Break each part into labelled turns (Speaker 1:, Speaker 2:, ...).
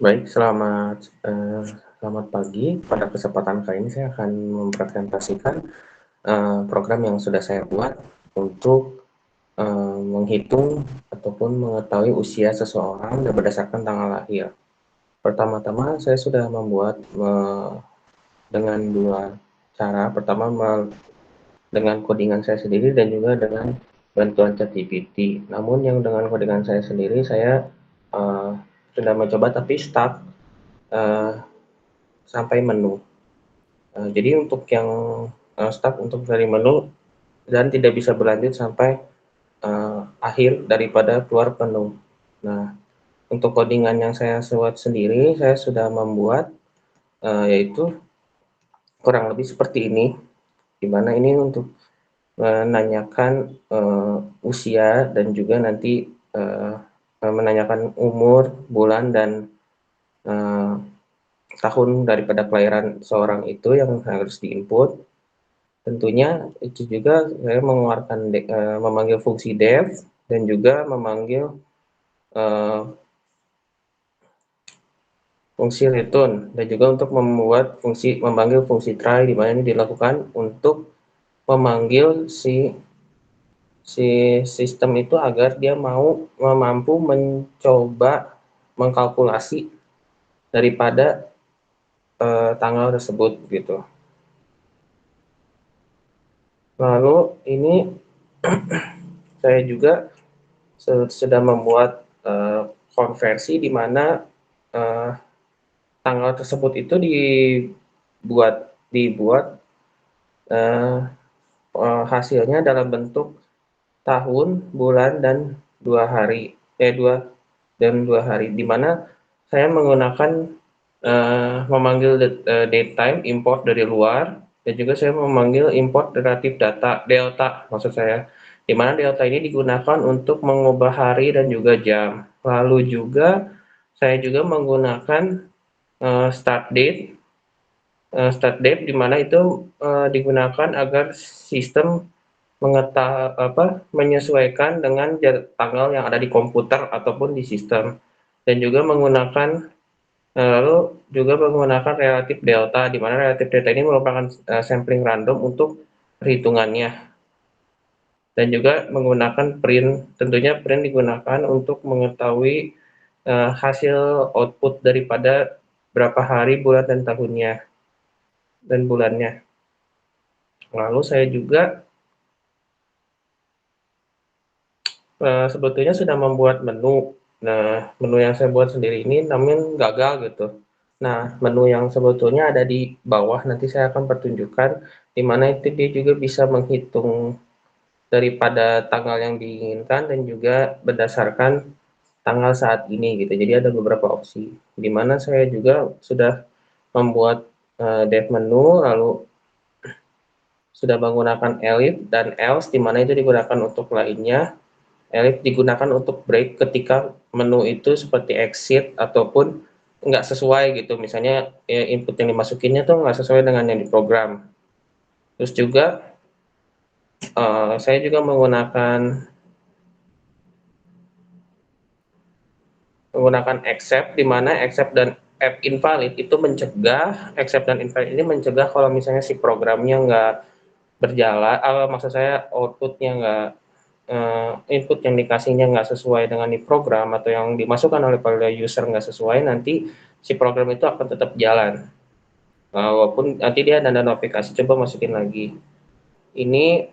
Speaker 1: Baik, selamat pagi. Pada kesempatan kali ini saya akan mempresentasikan program yang sudah saya buat untuk menghitung ataupun mengetahui usia seseorang berdasarkan tanggal lahir. Pertama-tama saya sudah membuat dengan dua cara. Pertama dengan codingan saya sendiri dan juga dengan bantuan ChatGPT. Namun yang dengan codingan saya sendiri saya uh, sudah mencoba tapi stuck sampai menu. Jadi untuk yang start untuk dari menu dan tidak bisa berlanjut sampai akhir daripada keluar menu. Nah, untuk codingan yang saya buat sendiri, saya sudah membuat yaitu kurang lebih seperti ini, di mana ini untuk menanyakan usia dan juga nanti menanyakan umur, bulan, dan uh, tahun daripada kelahiran seorang itu yang harus diinput. Tentunya itu juga saya memanggil fungsi def dan juga memanggil fungsi return dan juga untuk memanggil fungsi try, di mana ini dilakukan untuk memanggil si sistem itu agar dia mampu mencoba mengkalkulasi daripada tanggal tersebut gitu. Lalu ini saya juga sudah membuat konversi di mana tanggal tersebut itu dibuat hasilnya dalam bentuk tahun, bulan, dan 2 hari, 2 dan 2 hari, di mana saya menggunakan memanggil date time import dari luar, dan juga saya memanggil import relatif data delta maksud saya, di mana delta ini digunakan untuk mengubah hari dan juga jam. Lalu juga saya juga menggunakan start date di mana itu digunakan agar sistem menyesuaikan dengan tanggal yang ada di komputer ataupun di sistem, dan juga lalu juga menggunakan relatif delta, di mana relatif delta ini merupakan sampling random untuk perhitungannya, dan juga menggunakan print. Tentunya print digunakan untuk mengetahui hasil output daripada berapa hari, bulan, dan tahunnya dan bulannya. Lalu saya juga sebetulnya sudah membuat menu. Nah, menu yang saya buat sendiri ini namun gagal gitu. Nah, menu yang sebetulnya ada di bawah nanti saya akan pertunjukkan, di mana itu dia juga bisa menghitung daripada tanggal yang diinginkan dan juga berdasarkan tanggal saat ini gitu. Jadi ada beberapa opsi, di mana saya juga sudah membuat dev menu, lalu sudah menggunakan elif dan else, di mana itu digunakan untuk lainnya. Elif digunakan untuk break ketika menu itu seperti exit ataupun nggak sesuai gitu. Misalnya input yang dimasukinnya tuh nggak sesuai dengan yang diprogram. Terus juga saya juga menggunakan accept, di mana accept dan app invalid itu mencegah, accept dan invalid ini mencegah kalau misalnya si programnya nggak berjalan, maksud saya outputnya nggak input yang dikasihnya nggak sesuai dengan di program atau yang dimasukkan oleh pada user nggak sesuai, nanti si program itu akan tetap jalan. Walaupun nanti dia ada notifikasi, coba masukin lagi. Ini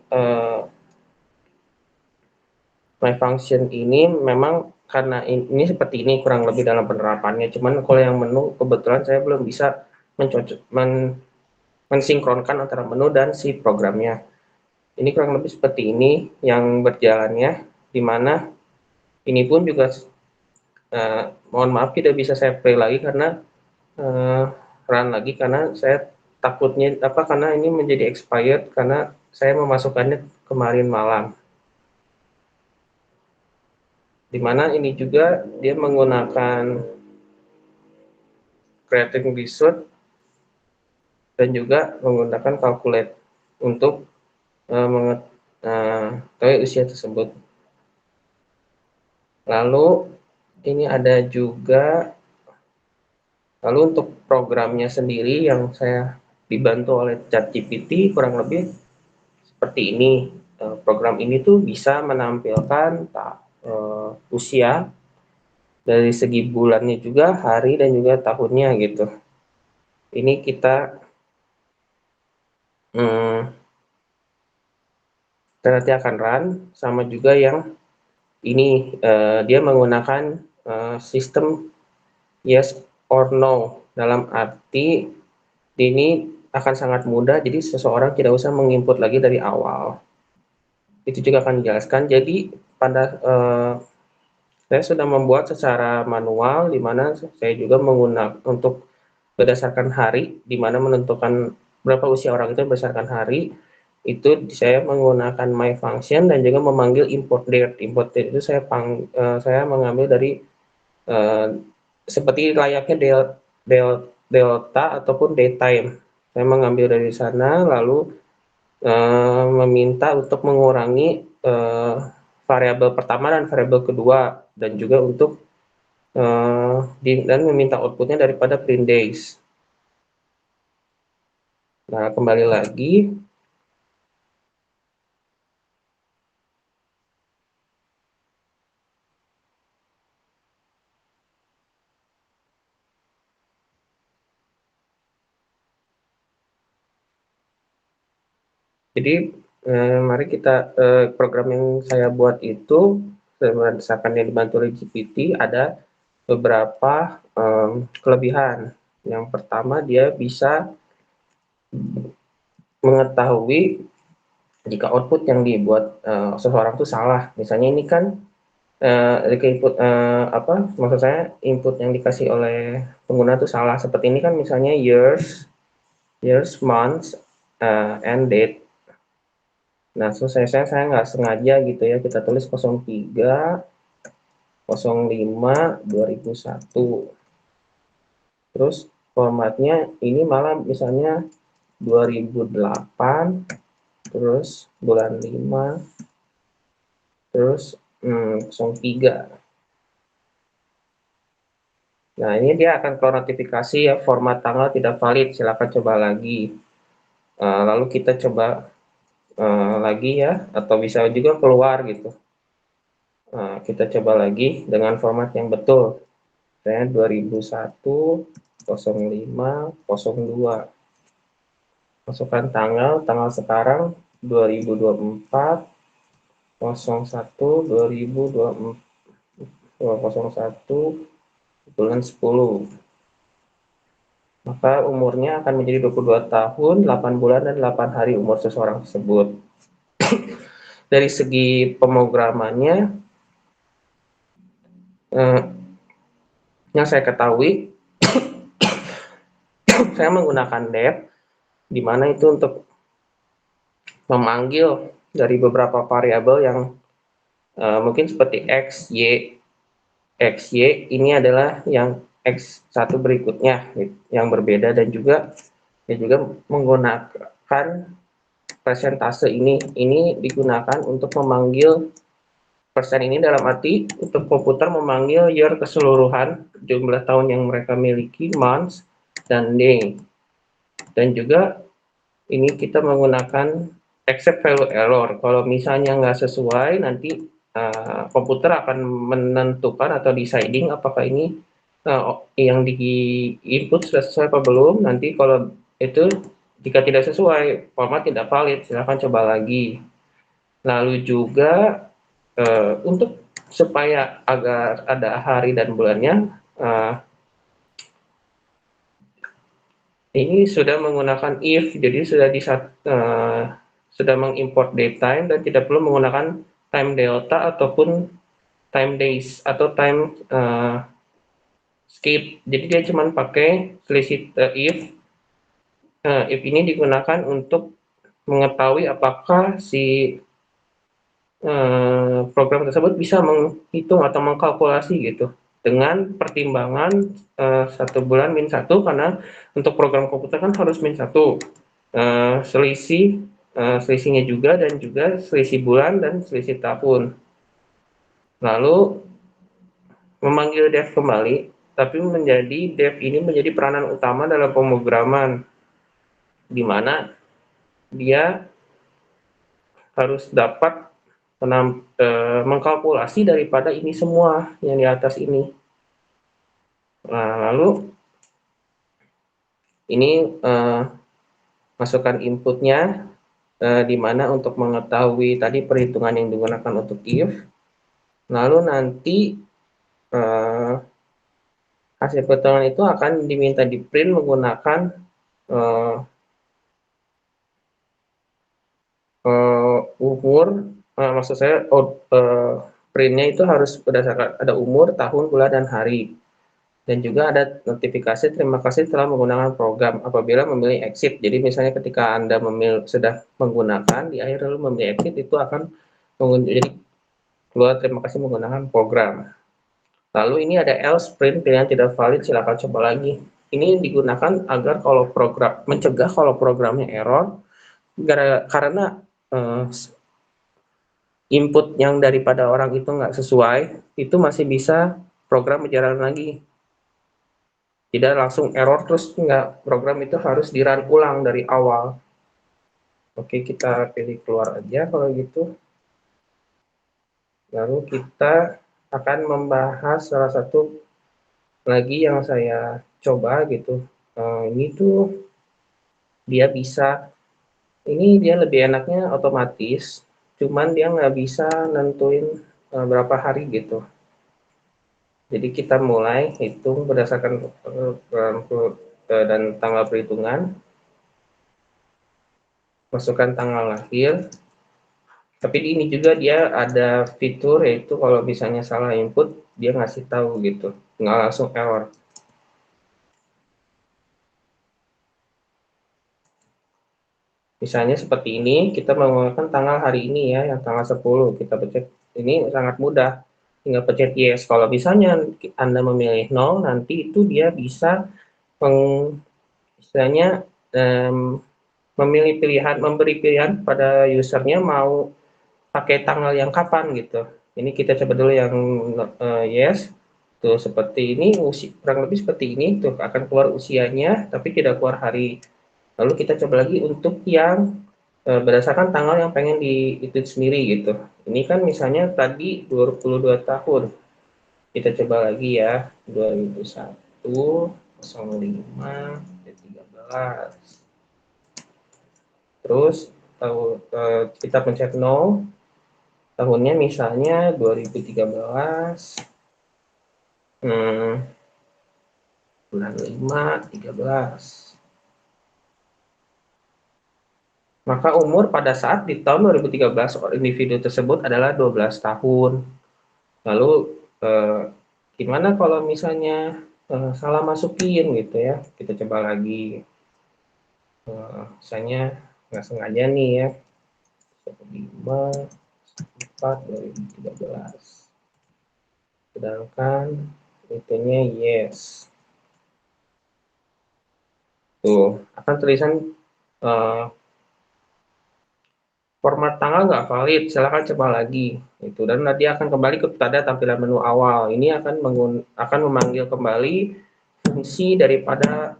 Speaker 1: my function ini memang karena ini seperti ini kurang lebih dalam penerapannya. Cuman kalau yang menu kebetulan saya belum bisa mensinkronkan antara menu dan si programnya. Ini kurang lebih seperti ini yang berjalannya, di mana ini pun juga mohon maaf tidak bisa saya play lagi karena run lagi, karena saya takutnya karena ini menjadi expired karena saya memasukkannya kemarin malam, dimana ini juga dia menggunakan creating result dan juga menggunakan calculate untuk mengetahui usia tersebut. Lalu ini ada juga Lalu untuk programnya sendiri yang saya dibantu oleh ChatGPT kurang lebih seperti ini. Program ini tuh bisa menampilkan usia dari segi bulannya juga, hari dan juga tahunnya gitu. Ini kita nanti akan run, sama juga yang ini dia menggunakan sistem yes or no, dalam arti ini akan sangat mudah, jadi seseorang tidak usah menginput lagi dari awal. Itu juga akan dijelaskan. Jadi pada saya sudah membuat secara manual, di mana saya juga menggunakan untuk berdasarkan hari, di mana menentukan berapa usia orang itu berdasarkan hari. Itu saya menggunakan my function dan juga memanggil import date. Import date itu saya mengambil dari seperti layaknya delta ataupun daytime. Saya mengambil dari sana, lalu meminta untuk mengurangi variabel pertama dan variabel kedua, dan juga untuk dan meminta outputnya daripada print days. Nah, kembali lagi, jadi mari kita program yang saya buat itu berdasarkan yang dibantu oleh GPT ada beberapa kelebihan. Yang pertama, dia bisa mengetahui jika output yang dibuat seseorang itu salah. Misalnya ini kan input apa maksud saya input yang dikasih oleh pengguna itu salah. Seperti ini kan misalnya years, months, and date. Nah, saya nggak sengaja gitu ya, kita tulis 03/05/2001. Terus formatnya ini malah misalnya 2008, terus bulan 5, terus 03. Nah, ini dia akan keluar notifikasi ya, format tanggal tidak valid, silakan coba lagi. Lalu kita coba lagi ya, atau bisa juga keluar gitu. Kita coba lagi dengan format yang betul. Saya 2001/05/02. Masukkan tanggal sekarang 2024/01/2021 bulan 10. Maka umurnya akan menjadi 22 tahun, 8 bulan, dan 8 hari umur seseorang tersebut. Dari segi pemrogramannya, yang saya ketahui, saya menggunakan depth, di mana itu untuk memanggil dari beberapa variabel yang mungkin seperti X, Y ini adalah yang X1 berikutnya yang berbeda, dan juga menggunakan persentase ini digunakan untuk memanggil persen ini, dalam arti untuk komputer memanggil year keseluruhan, jumlah tahun yang mereka miliki, months, dan day. Dan juga ini kita menggunakan except value error. Kalau misalnya nggak sesuai, nanti komputer akan menentukan atau deciding apakah ini yang di input sudah sesuai apa belum. Nanti kalau itu jika tidak sesuai, format tidak valid, silahkan coba lagi. Lalu juga untuk supaya agar ada hari dan bulannya, ini sudah menggunakan if, jadi sudah mengimport datetime dan tidak perlu menggunakan time delta ataupun time days atau time skip. Jadi dia cuma pakai selisih if ini digunakan untuk mengetahui apakah si program tersebut bisa menghitung atau mengkalkulasi gitu dengan pertimbangan 1 bulan -1, karena untuk program komputer kan harus -1, selisihnya juga, dan juga selisih bulan dan selisih tahun. Lalu memanggil def kembali, tapi dev ini menjadi peranan utama dalam pemrograman, di mana dia harus dapat mengkalkulasi daripada ini semua yang di atas ini. Nah, lalu ini masukkan inputnya, di mana untuk mengetahui tadi perhitungan yang digunakan untuk if, lalu nanti hasil perhitungan itu akan diminta di print menggunakan umur, maksud saya printnya itu harus berdasarkan ada umur, tahun, bulan, dan hari. Dan juga ada notifikasi terima kasih telah menggunakan program apabila memilih exit. Jadi misalnya ketika Anda sudah menggunakan, di akhir lalu memilih exit, itu akan jadi keluar terima kasih menggunakan program. Lalu ini ada else print pilihan tidak valid, silakan coba lagi. Ini digunakan agar kalau mencegah kalau programnya error, karena input yang daripada orang itu nggak sesuai, itu masih bisa program berjalan lagi. Tidak langsung error terus program itu harus di-run ulang dari awal. Oke, kita pilih keluar aja kalau gitu. Lalu kita akan membahas salah satu lagi yang saya coba gitu. Ini tuh dia lebih enaknya otomatis, cuman dia nggak bisa nentuin berapa hari gitu. Jadi kita mulai hitung berdasarkan dan tanggal perhitungan, masukkan tanggal lahir. Tapi ini juga dia ada fitur, yaitu kalau misalnya salah input, dia ngasih tahu gitu, nggak langsung error. Misalnya seperti ini, kita menggunakan tanggal hari ini ya, yang tanggal 10, kita pencet, ini sangat mudah, tinggal pencet yes. Kalau misalnya Anda memilih 0, nanti itu dia bisa istilahnya memberi pilihan pada usernya mau pakai tanggal yang kapan gitu. Ini kita coba dulu yang yes, tuh seperti ini, kurang lebih seperti ini, tuh akan keluar usianya, tapi tidak keluar hari. Lalu kita coba lagi untuk yang berdasarkan tanggal yang pengen itu sendiri gitu. Ini kan misalnya tadi 22 tahun. Kita coba lagi ya, 2001, 05, 13. Terus kita pencet 0, tahunnya misalnya 2013, bulan 5, 13. Maka umur pada saat di tahun 2013 individu tersebut adalah 12 tahun. Lalu gimana kalau misalnya salah masukin gitu ya? Kita coba lagi. Misalnya nggak sengaja nih ya. 5, 4, 2013. Sedangkan itunya yes. Tuh, akan tulisan format tanggal nggak valid, silakan coba lagi. Itu dan nanti akan kembali kepada tampilan menu awal. Ini akan memanggil kembali fungsi daripada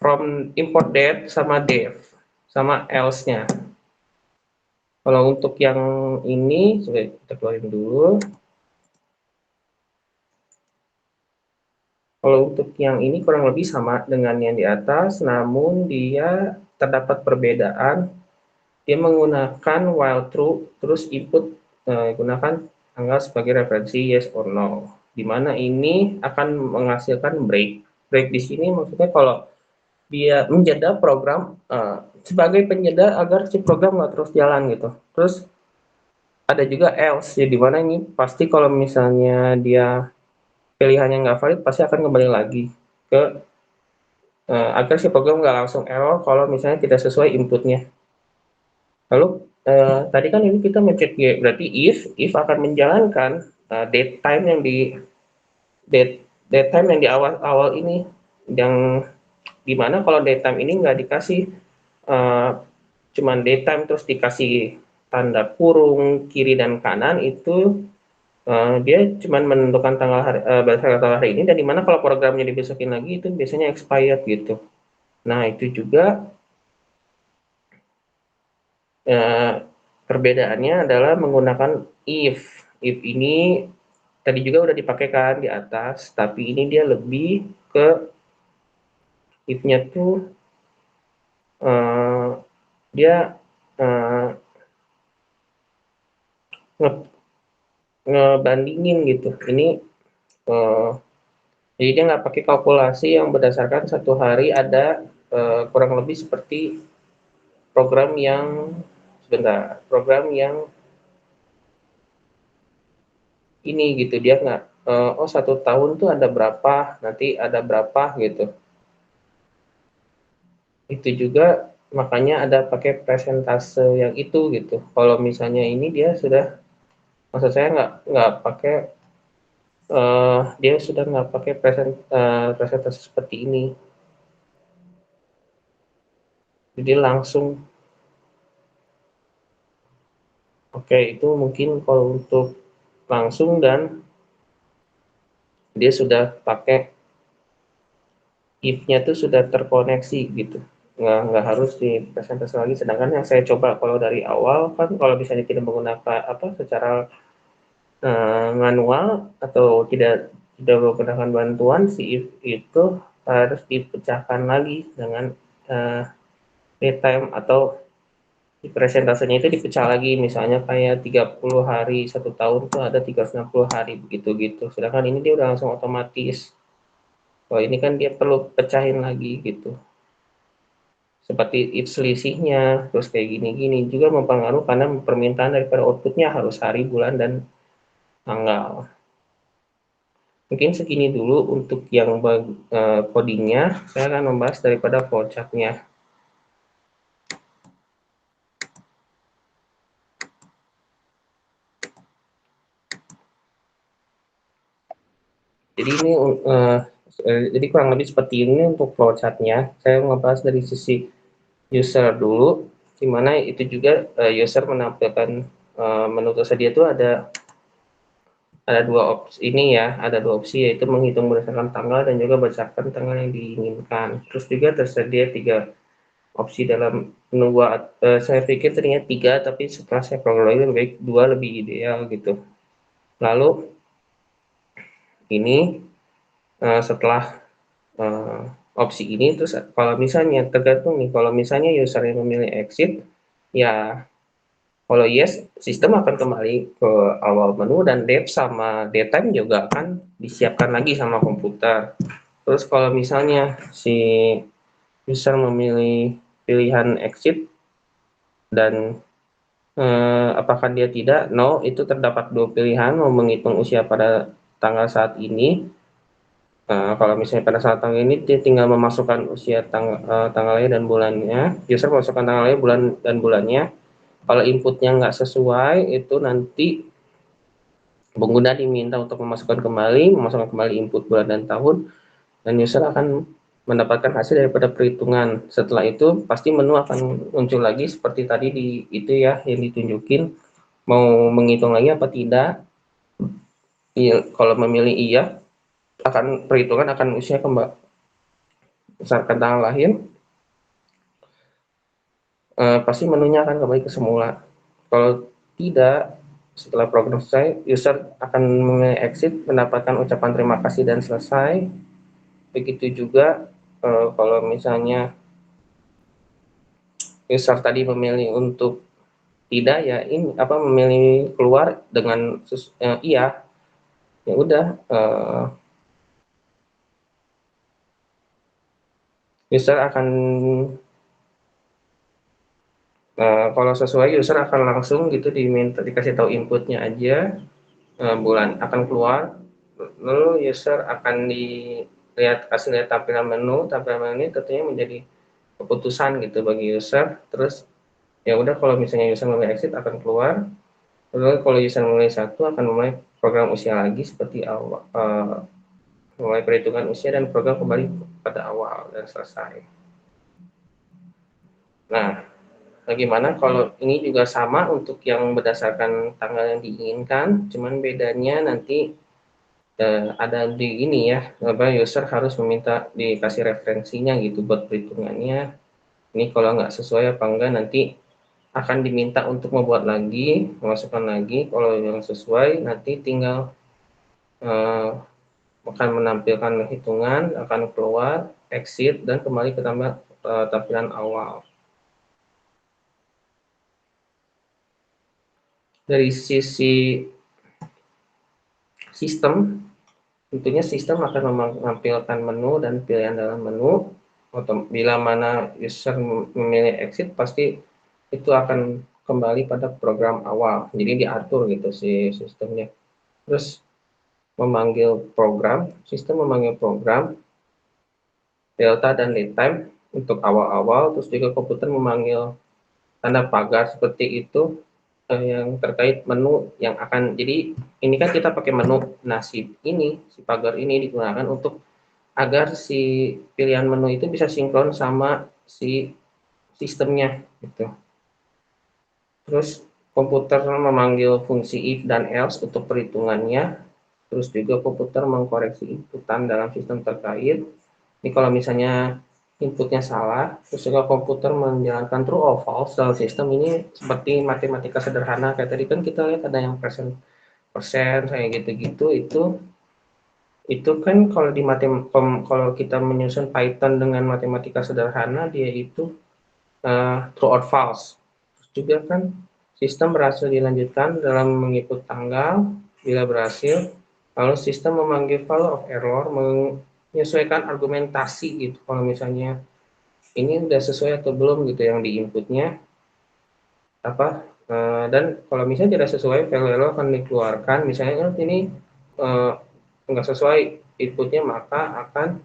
Speaker 1: from import date sama dev sama else-nya. Kalau untuk yang ini sudah kita keluarin dulu. Kalau untuk yang ini kurang lebih sama dengan yang di atas, namun dia terdapat perbedaan. Dia menggunakan while true, terus input gunakan tanggal sebagai referensi yes or no. Di mana ini akan menghasilkan break. Break di sini maksudnya kalau dia menjeda program sebagai penjeda agar si program nggak terus jalan gitu. Terus ada juga else, ya di mana ini pasti kalau misalnya dia pilihannya nggak valid, pasti akan kembali lagi ke agar si program nggak langsung error kalau misalnya tidak sesuai inputnya. Lalu tadi kan ini kita mencet Y, berarti if akan menjalankan date time yang di awal ini, yang dimana kalau date time ini nggak dikasih cuman date time terus dikasih tanda kurung kiri dan kanan, itu Dia cuma menentukan tanggal hari, berdasarkan tanggal hari ini, dan dimana kalau programnya dibesokin lagi itu biasanya expired gitu. Nah itu juga perbedaannya adalah menggunakan if. If ini tadi juga udah dipakai kan di atas, tapi ini dia lebih ke if-nya tuh uh, dia uh, ngebandingin gitu. Ini jadi dia nggak pakai kalkulasi yang berdasarkan satu hari ada kurang lebih seperti program yang ini gitu. Dia nggak oh 1 tahun tuh ada berapa, nanti ada berapa gitu. Itu juga makanya ada pakai presentase yang itu gitu. Kalau misalnya ini dia sudah, maksud saya nggak pakai, dia sudah nggak pakai presentase seperti ini. Jadi langsung, oke, itu mungkin kalau untuk langsung, dan dia sudah pakai if-nya tuh sudah terkoneksi gitu. Nggak harus dipresentasi lagi. Sedangkan yang saya coba kalau dari awal kan, kalau misalnya tidak menggunakan secara manual atau tidak menggunakan bantuan, si if itu harus dipecahkan lagi dengan time, atau di presentasenya itu dipecah lagi, misalnya kayak 30 hari, 1 tahun tuh ada 360 hari begitu gitu. Sedangkan ini dia udah langsung otomatis. Kalau ini kan dia perlu pecahin lagi gitu. Seperti if selisihnya, terus kayak gini-gini juga mempengaruhi, karena permintaan daripada outputnya harus hari, bulan, dan tanggal. Mungkin segini dulu untuk yang codingnya. Saya akan membahas daripada flowchart-nya. Jadi ini jadi kurang lebih seperti ini untuk flowchart-nya. Saya membahas dari sisi user dulu, di mana itu juga user menampilkan menu tersedia itu ada dua opsi ini ya, ada dua opsi, yaitu menghitung berdasarkan tanggal dan juga berdasarkan tanggal yang diinginkan. Terus juga tersedia 3 opsi dalam menu. Saya pikir ternyata 3, tapi setelah saya program lagi lebih baik 2 lebih ideal gitu. Lalu ini setelah opsi ini, terus kalau misalnya tergantung nih, kalau misalnya user yang memilih exit, ya kalau yes, sistem akan kembali ke awal menu, dan date sama datetime juga akan disiapkan lagi sama komputer. Terus kalau misalnya si user memilih pilihan exit, dan apakah dia tidak, no, itu terdapat 2 pilihan, mau menghitung usia pada tanggal saat ini. Kalau misalnya pada saat tanggal ini, dia tinggal memasukkan usia, tanggal lahir dan bulannya. User memasukkan tanggal lahir, bulan, dan bulannya. Kalau inputnya nggak sesuai, itu nanti pengguna diminta untuk memasukkan kembali input bulan dan tahun, dan user akan mendapatkan hasil daripada perhitungan. Setelah itu pasti menu akan muncul lagi seperti tadi di itu ya, yang ditunjukin, mau menghitung lagi apa tidak. Iya, kalau memilih iya, perhitungan akan usia kembali berdasarkan tanggal lahir. Pasti menunya akan kembali ke semula. Kalau tidak, setelah program selesai, user akan exit, mendapatkan ucapan terima kasih dan selesai. Begitu juga kalau misalnya user tadi memilih untuk tidak, ya ini memilih keluar dengan iya, ya udah, user akan kalau sesuai, user akan langsung gitu dikasih tahu inputnya aja, bulan akan keluar, lalu user akan kasih lihat tampilan menu ini tentunya menjadi keputusan gitu bagi user. Terus ya udah, kalau misalnya user memilih exit akan keluar, lalu kalau user memilih satu akan mulai program usia lagi seperti awal, mulai perhitungan usia dan program kembali pada awal dan selesai. Nah, Bagaimana kalau ini juga sama untuk yang berdasarkan tanggal yang diinginkan, cuman bedanya nanti ada di ini ya, user harus meminta dikasih referensinya gitu buat perhitungannya. Ini kalau nggak sesuai apa enggak nanti akan diminta untuk membuat lagi, memasukkan lagi. Kalau yang sesuai nanti tinggal akan menampilkan hitungan, akan keluar, exit, dan kembali ke tampilan awal. Dari sisi sistem, tentunya sistem akan menampilkan menu dan pilihan dalam menu. Bila mana user memilih exit, pasti itu akan kembali pada program awal. Jadi diatur gitu si sistemnya. Terus memanggil program, sistem memanggil program, delta dan lead time untuk awal-awal, terus juga komputer memanggil tanda pagar seperti itu yang terkait menu yang akan, jadi ini kan kita pakai menu, nah si pagar ini digunakan untuk agar si pilihan menu itu bisa sinkron sama si sistemnya gitu. Terus komputer memanggil fungsi if dan else untuk perhitungannya, terus juga komputer mengkoreksi inputan dalam sistem terkait. Ini kalau misalnya inputnya salah, terus juga komputer menjalankan true or false dalam sistem ini seperti matematika sederhana kayak tadi kan kita lihat ada yang persen kayak gitu-gitu, itu kan kalau di kalau kita menyusun Python dengan matematika sederhana dia itu true or false. Terus juga kan sistem berhasil dilanjutkan dalam menginput tanggal, bila berhasil, lalu sistem memanggil value of error, menyesuaikan argumentasi gitu. Kalau misalnya ini udah sesuai atau belum gitu yang diinputnya apa, dan kalau misalnya tidak sesuai, value error akan dikeluarkan. Misalnya ini enggak sesuai inputnya, maka akan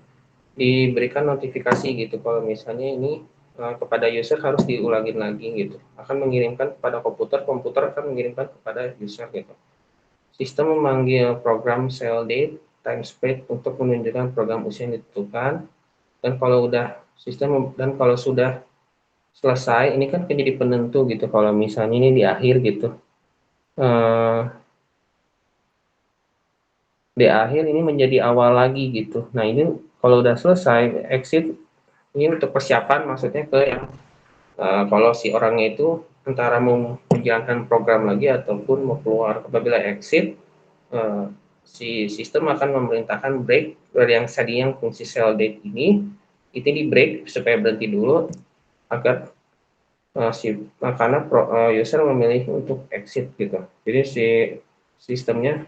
Speaker 1: diberikan notifikasi gitu kalau misalnya ini kepada user harus diulangin lagi gitu, akan mengirimkan kepada komputer akan mengirimkan kepada user gitu. Sistem memanggil program cell date time spread untuk menunjukkan program usia yang ditentukan, dan kalau sudah selesai ini kan jadi penentu gitu kalau misalnya ini di akhir gitu, eh, di akhir ini menjadi awal lagi gitu. Nah ini kalau udah selesai exit, ini untuk persiapan maksudnya ke yang kalau si orangnya itu antara mau menjalankan program lagi ataupun mau keluar. Apabila exit, si sistem akan memerintahkan break dari yang tadinya fungsi cell date ini, itu di break supaya berhenti dulu agar karena user memilih untuk exit gitu. Jadi si sistemnya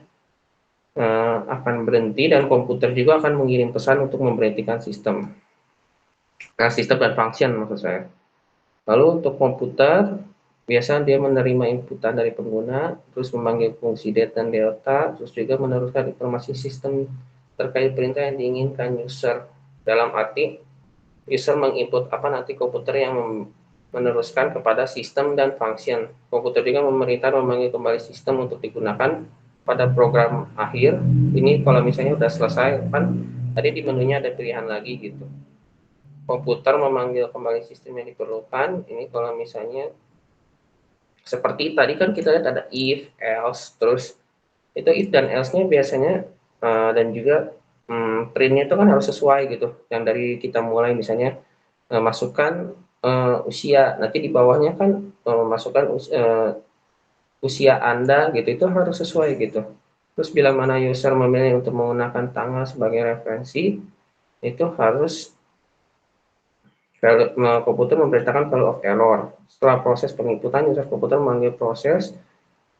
Speaker 1: akan berhenti dan komputer juga akan mengirim pesan untuk memberhentikan sistem. Nah, sistem dan function maksud saya. Lalu untuk komputer, biasa dia menerima inputan dari pengguna, terus memanggil fungsi date dan delta, terus juga meneruskan informasi sistem terkait perintah yang diinginkan user. Dalam arti, user menginput apa, nanti komputer yang meneruskan kepada sistem dan function. Komputer juga memerintah memanggil kembali sistem untuk digunakan pada program akhir. Ini kalau misalnya sudah selesai, kan tadi di menunya ada pilihan lagi gitu. Komputer memanggil kembali sistem yang diperlukan. Ini kalau misalnya seperti tadi kan kita lihat ada if, else, terus itu if dan else-nya biasanya dan juga print-nya itu kan harus sesuai gitu. Yang dari kita mulai misalnya masukkan usia, nanti di bawahnya kan masukkan usia Anda gitu, itu harus sesuai gitu. Terus bila mana user memilih untuk menggunakan tanggal sebagai referensi, itu harus komputer memberitakan value of error. Setelah proses penginputan, user komputer memanggil proses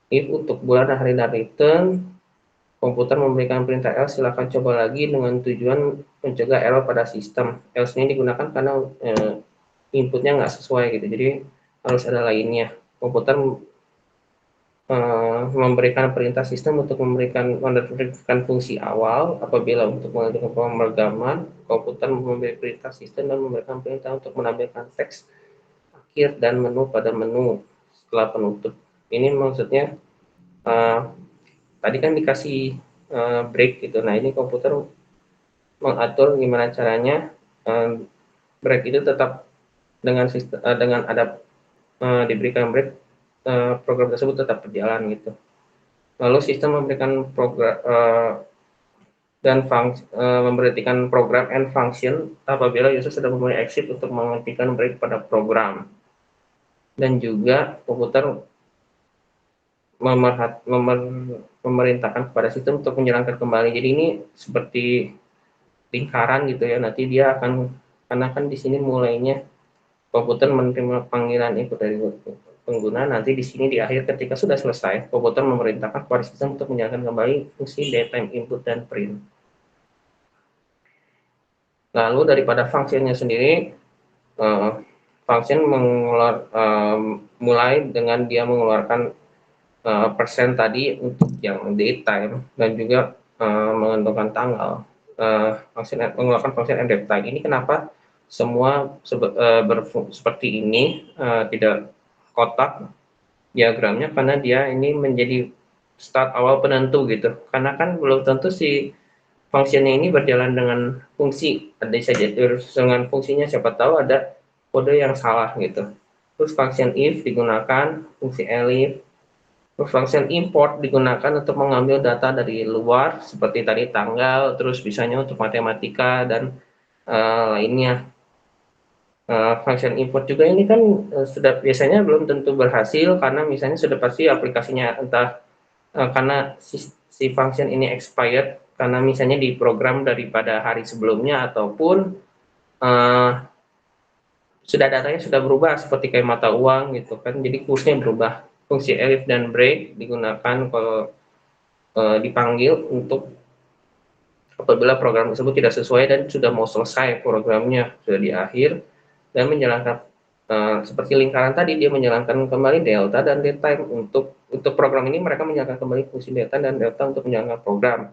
Speaker 1: if untuk bulan, hari, dan return. Komputer memberikan perintah else, silakan coba lagi dengan tujuan mencegah error pada sistem. Else ini digunakan karena inputnya nggak sesuai gitu, jadi harus ada lainnya. Komputer memberikan perintah sistem untuk meneruskan fungsi awal. Apabila untuk mengajukan pemrograman, komputer memberi perintah sistem dan memberikan perintah untuk menampilkan teks akhir dan menu pada menu setelah penutup. Ini maksudnya tadi kan dikasih break gitu. Nah ini komputer mengatur gimana caranya break itu tetap dengan sistem, dengan ada diberikan break, program tersebut tetap berjalan gitu. Lalu sistem memberikan program dan memberhentikan program and function apabila user sudah memulai exit untuk menghentikan break pada program. Dan juga komputer memerintahkan kepada sistem untuk menjalankan kembali. Jadi ini seperti lingkaran gitu ya. Nanti dia akan, karena kan di sini mulainya komputer menerima panggilan input dari pengguna, nanti di sini di akhir ketika sudah selesai, komputer memerintahkan kepada sistem untuk menjalankan kembali fungsi daytime input dan print. Lalu daripada fungsinya sendiri, function mulai dengan dia mengeluarkan persen tadi untuk yang daytime dan juga menentukan tanggal. Mengeluarkan function and daytime ini kenapa semua seperti ini, tidak kotak diagramnya, karena dia ini menjadi start awal penentu gitu, karena kan belum tentu si fungsinya ini berjalan dengan fungsi, ada saja dengan fungsinya, siapa tahu ada kode yang salah gitu. Terus function if digunakan, fungsi elif, terus function import digunakan untuk mengambil data dari luar seperti tadi tanggal, terus bisanya untuk matematika dan lainnya. Function import juga ini kan sudah biasanya belum tentu berhasil, karena misalnya sudah pasti aplikasinya entah karena si function ini expired karena misalnya diprogram daripada hari sebelumnya, ataupun sudah datanya sudah berubah seperti kayak mata uang gitu kan, jadi kursnya berubah. Fungsi elif dan break digunakan kalau dipanggil untuk apabila program tersebut tidak sesuai dan sudah mau selesai programnya, sudah di akhir, dan menjalankan seperti lingkaran tadi, dia menjalankan kembali delta dan daytime. Untuk program ini mereka menjalankan kembali fungsi delta dan delta untuk menjalankan program,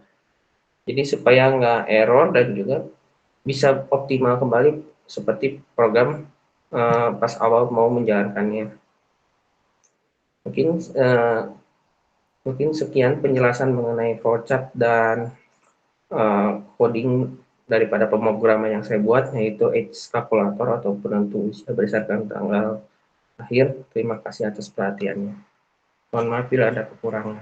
Speaker 1: jadi supaya nggak error dan juga bisa optimal kembali seperti program pas awal mau menjalankannya. Mungkin sekian penjelasan mengenai flowchart dan coding daripada pemrograman yang saya buat, yaitu age kalkulator atau penentu usia berdasarkan tanggal lahir. Terima kasih atas perhatiannya. Mohon maaf bila ada kekurangan.